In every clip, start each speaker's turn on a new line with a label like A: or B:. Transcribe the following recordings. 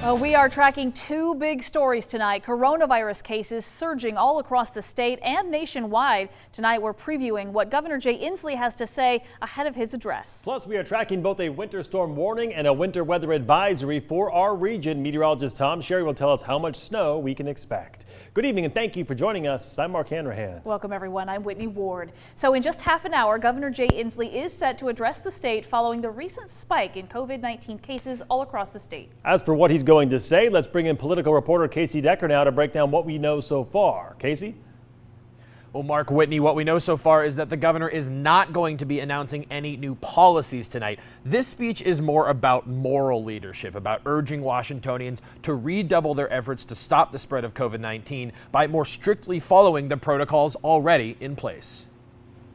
A: Well, we are tracking two big stories tonight. Coronavirus cases surging all across the state and nationwide. Tonight, we're previewing what Governor Jay Inslee has to say ahead of his address.
B: Plus, we are tracking both a winter storm warning and a winter weather advisory for our region. Meteorologist Tom Sherry will tell us how much snow we can expect. Good evening and thank you for joining us. I'm Mark Hanrahan.
A: Welcome, everyone. I'm Whitney Ward. So in just half an hour, Governor Jay Inslee is set to address the state following the recent spike in COVID-19 cases all across the state.
B: As for what he's going to say, let's bring in political reporter Casey Decker now to break down what we know so far. Casey?
C: Well, Mark, Whitney, what we know so far is that the governor is not going to be announcing any new policies tonight. This speech is more about moral leadership, about urging Washingtonians to redouble their efforts to stop the spread of COVID-19 by more strictly following the protocols already in place.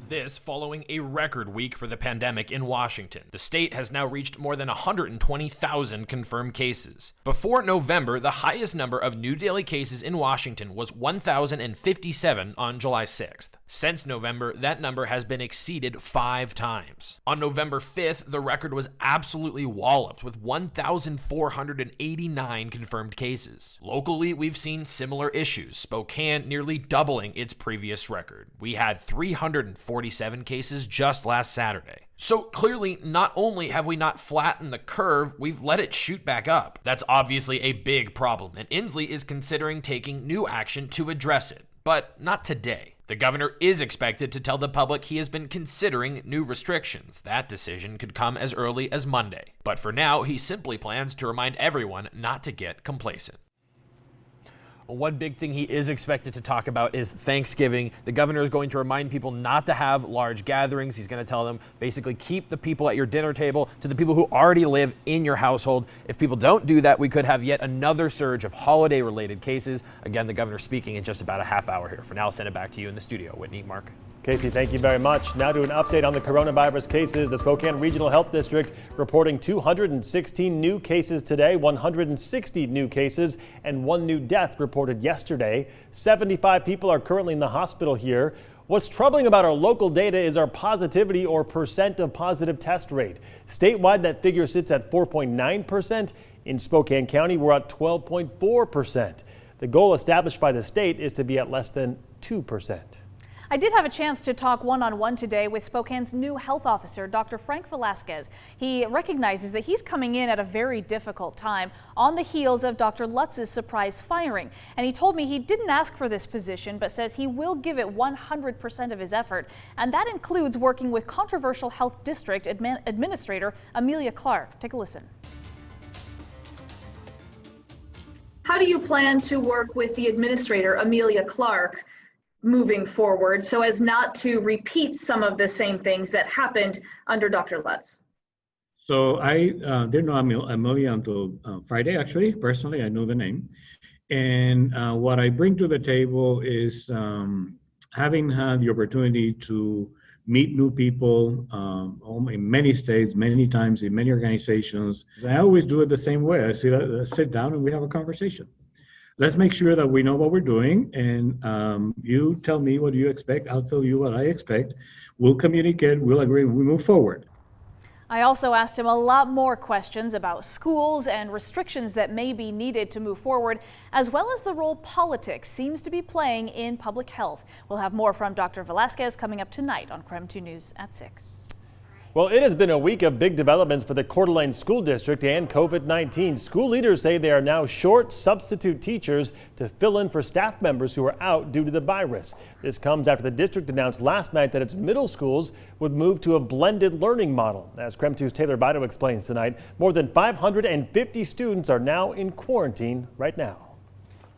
D: This following a record week for the pandemic in Washington. The state has now reached more than 120,000 confirmed cases. Before November, the highest number of new daily cases in Washington was 1,057 on July 6th. Since November, that number has been exceeded 5 times. On November 5th, the record was absolutely walloped with 1,489 confirmed cases. Locally, we've seen similar issues, Spokane nearly doubling its previous record. We had 347 cases just last Saturday. So clearly, not only have we not flattened the curve, we've let it shoot back up. That's obviously a big problem, and Inslee is considering taking new action to address it, but not today. The governor is expected to tell the public he has been considering new restrictions. That decision could come as early as Monday. But for now, he simply plans to remind everyone not to get complacent.
C: One big thing he is expected to talk about is Thanksgiving. The governor is going to remind people not to have large gatherings. He's going to tell them basically keep the people at your dinner table to the people who already live in your household. If people don't do that, we could have yet another surge of holiday-related cases. Again, the governor speaking in just about a half hour here. For now, I'll send it back to you in the studio. Whitney, Mark.
B: Casey, thank you very much. Now to an update on the coronavirus cases. The Spokane Regional Health District reporting 216 new cases today, 160 new cases, and 1 new death reported yesterday. 75 people are currently in the hospital here. What's troubling about our local data is our positivity or percent of positive test rate. Statewide, that figure sits at 4.9%. In Spokane County, we're at 12.4%. The goal established by the state is to be at less than 2%.
A: I did have a chance to talk one-on-one today with Spokane's new health officer, Dr. Frank Velasquez. He recognizes that he's coming in at a very difficult time on the heels of Dr. Lutz's surprise firing. And he told me he didn't ask for this position, but says he will give it 100% of his effort. And that includes working with controversial health district administrator Amelia Clark. Take a listen.
E: How do you plan to work with the administrator, Amelia Clark, moving forward so as not to repeat some of the same things that happened under Dr. Lutz?
F: So I didn't know Amelia until Friday, actually. Personally, I know the name. And what I bring to the table is having had the opportunity to meet new people in many states, many times, in many organizations. I always do it the same way. I sit down and we have a conversation. Let's make sure that we know what we're doing, and you tell me what you expect, I'll tell you what I expect. We'll communicate, we'll agree, we move forward.
A: I also asked him a lot more questions about schools and restrictions that may be needed to move forward, as well as the role politics seems to be playing in public health. We'll have more from Dr. Velasquez coming up tonight on KREM 2 News at 6.
B: Well, it has been a week of big developments for the Coeur d'Alene School District and COVID-19. School leaders say they are now short substitute teachers to fill in for staff members who are out due to the virus. This comes after the district announced last night that its middle schools would move to a blended learning model. As KREM 2's Taylor Bido explains tonight, more than 550 students are now in quarantine right now.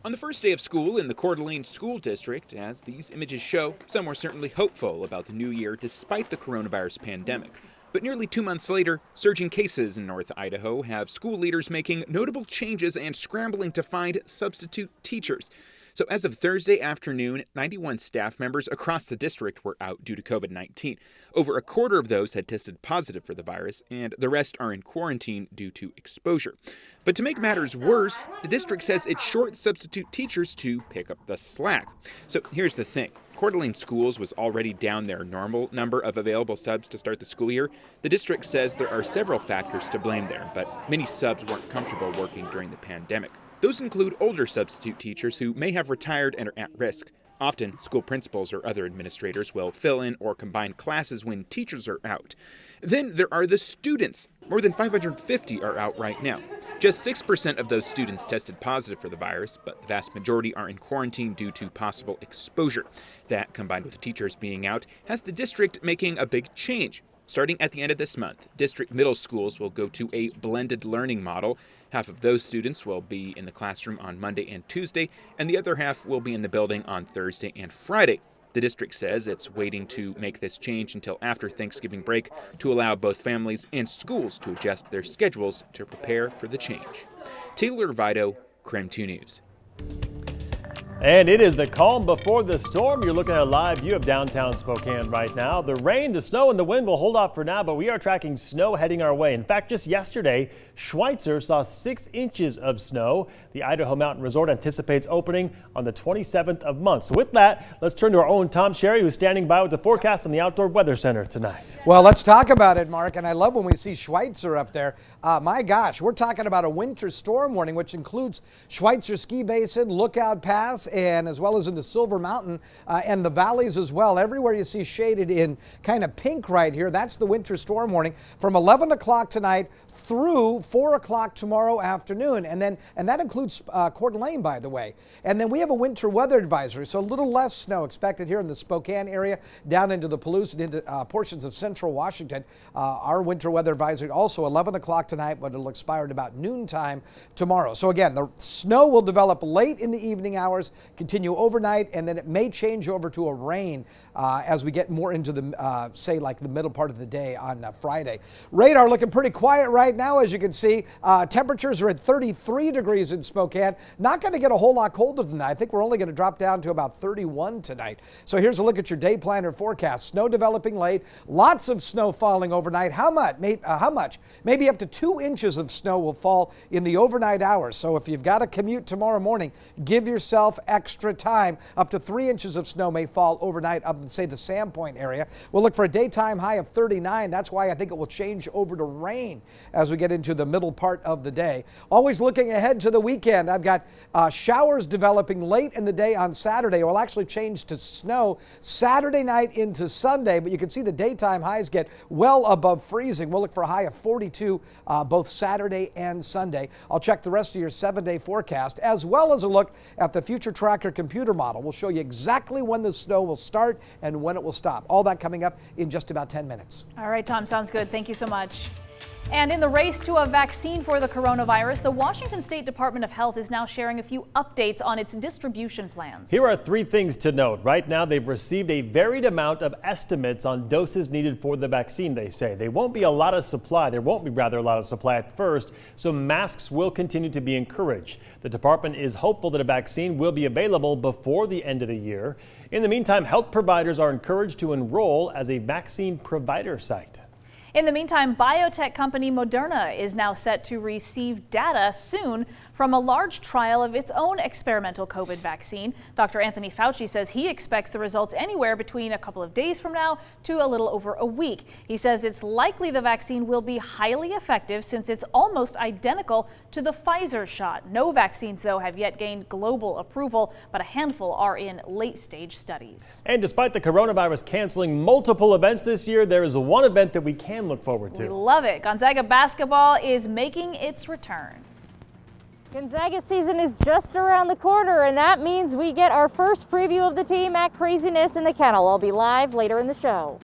G: On the first day of school in the Coeur d'Alene School District, as these images show, some were certainly hopeful about the new year despite the coronavirus pandemic. But nearly 2 months later, surging cases in North Idaho have school leaders making notable changes and scrambling to find substitute teachers. So as of Thursday afternoon, 91 staff members across the district were out due to COVID-19. Over a quarter of those had tested positive for the virus, and the rest are in quarantine due to exposure. But to make matters worse, the district says it's short substitute teachers to pick up the slack. So here's the thing. Coeur d'Alene Schools was already down their normal number of available subs to start the school year. The district says there are several factors to blame there, but many subs weren't comfortable working during the pandemic. Those include older substitute teachers who may have retired and are at risk. Often, school principals or other administrators will fill in or combine classes when teachers are out. Then there are the students. More than 550 are out right now. Just 6% of those students tested positive for the virus, but the vast majority are in quarantine due to possible exposure. That, combined with teachers being out, has the district making a big change. Starting at the end of this month, district middle schools will go to a blended learning model. Half of those students will be in the classroom on Monday and Tuesday, and the other half will be in the building on Thursday and Friday. The district says it's waiting to make this change until after Thanksgiving break to allow both families and schools to adjust their schedules to prepare for the change. Taylor Vito, KREM 2 News.
B: And it is the calm before the storm. You're looking at a live view of downtown Spokane right now. The rain, the snow, and the wind will hold off for now, but we are tracking snow heading our way. In fact, just yesterday, Schweitzer saw 6 inches of snow. The Idaho Mountain Resort anticipates opening on the 27th of month. So with that, let's turn to our own Tom Sherry, who's standing by with the forecast on the Outdoor Weather Center tonight.
H: Well, let's talk about it, Mark. And I love when we see Schweitzer up there. My gosh, we're talking about a winter storm warning, which includes Schweitzer Ski Basin, Lookout Pass, and as well as in the Silver Mountain and the valleys as well. Everywhere you see shaded in kind of pink right here, that's the winter storm warning from 11 o'clock tonight through 4 o'clock tomorrow afternoon. And that includes Coeur d'Alene, by the way. And then we have a winter weather advisory, so a little less snow expected here in the Spokane area, down into the Palouse and into portions of central Washington. Our winter weather advisory also 11 o'clock tonight, but it'll expire at about noontime tomorrow. So again, the snow will develop late in the evening hours, continue overnight, and then it may change over to a rain as we get more into the, say, like the middle part of the day on Friday. Radar looking pretty quiet right now, as you can see. Temperatures are at 33 degrees in Spokane. Not going to get a whole lot colder than that. I think we're only going to drop down to about 31 tonight. So here's a look at your day planner forecast. Snow developing late, lots of snow falling overnight. How much? Maybe up to 2 inches of snow will fall in the overnight hours. So if you've got a commute tomorrow morning, give yourself extra time. Up to 3 inches of snow may fall overnight up in, say, the Sandpoint area. We'll look for a daytime high of 39. That's why I think it will change over to rain as we get into the middle part of the day. Always looking ahead to the weekend. I've got showers developing late in the day on Saturday. It will actually change to snow Saturday night into Sunday, but you can see the daytime highs get well above freezing. We'll look for a high of 42 both Saturday and Sunday. I'll check the rest of your 7-day forecast, as well as a look at the Future Tracker computer model. We'll show you exactly when the snow will start and when it will stop. All that coming up in just about 10 minutes.
A: All right, Tom, sounds good. Thank you so much. And in the race to a vaccine for the coronavirus, the Washington State Department of Health is now sharing a few updates on its distribution plans.
B: Here are 3 things to note. Right now, they've received a varied amount of estimates on doses needed for the vaccine, they say. There won't be a lot of supply. There won't be rather a lot of supply at first, so masks will continue to be encouraged. The department is hopeful that a vaccine will be available before the end of the year. In the meantime, health providers are encouraged to enroll as a vaccine provider site.
A: In the meantime, biotech company Moderna is now set to receive data soon from a large trial of its own experimental COVID vaccine. Dr. Anthony Fauci says he expects the results anywhere between a couple of days from now to a little over a week. He says it's likely the vaccine will be highly effective since it's almost identical to the Pfizer shot. No vaccines, though, have yet gained global approval, but a handful are in late-stage studies.
B: And despite the coronavirus canceling multiple events this year, there is one event that we can look forward to.
A: We love it. Gonzaga basketball is making its return.
I: Gonzaga season is just around the corner, and that means we get our first preview of the team at Craziness in the Kennel. I'll be live later in the show.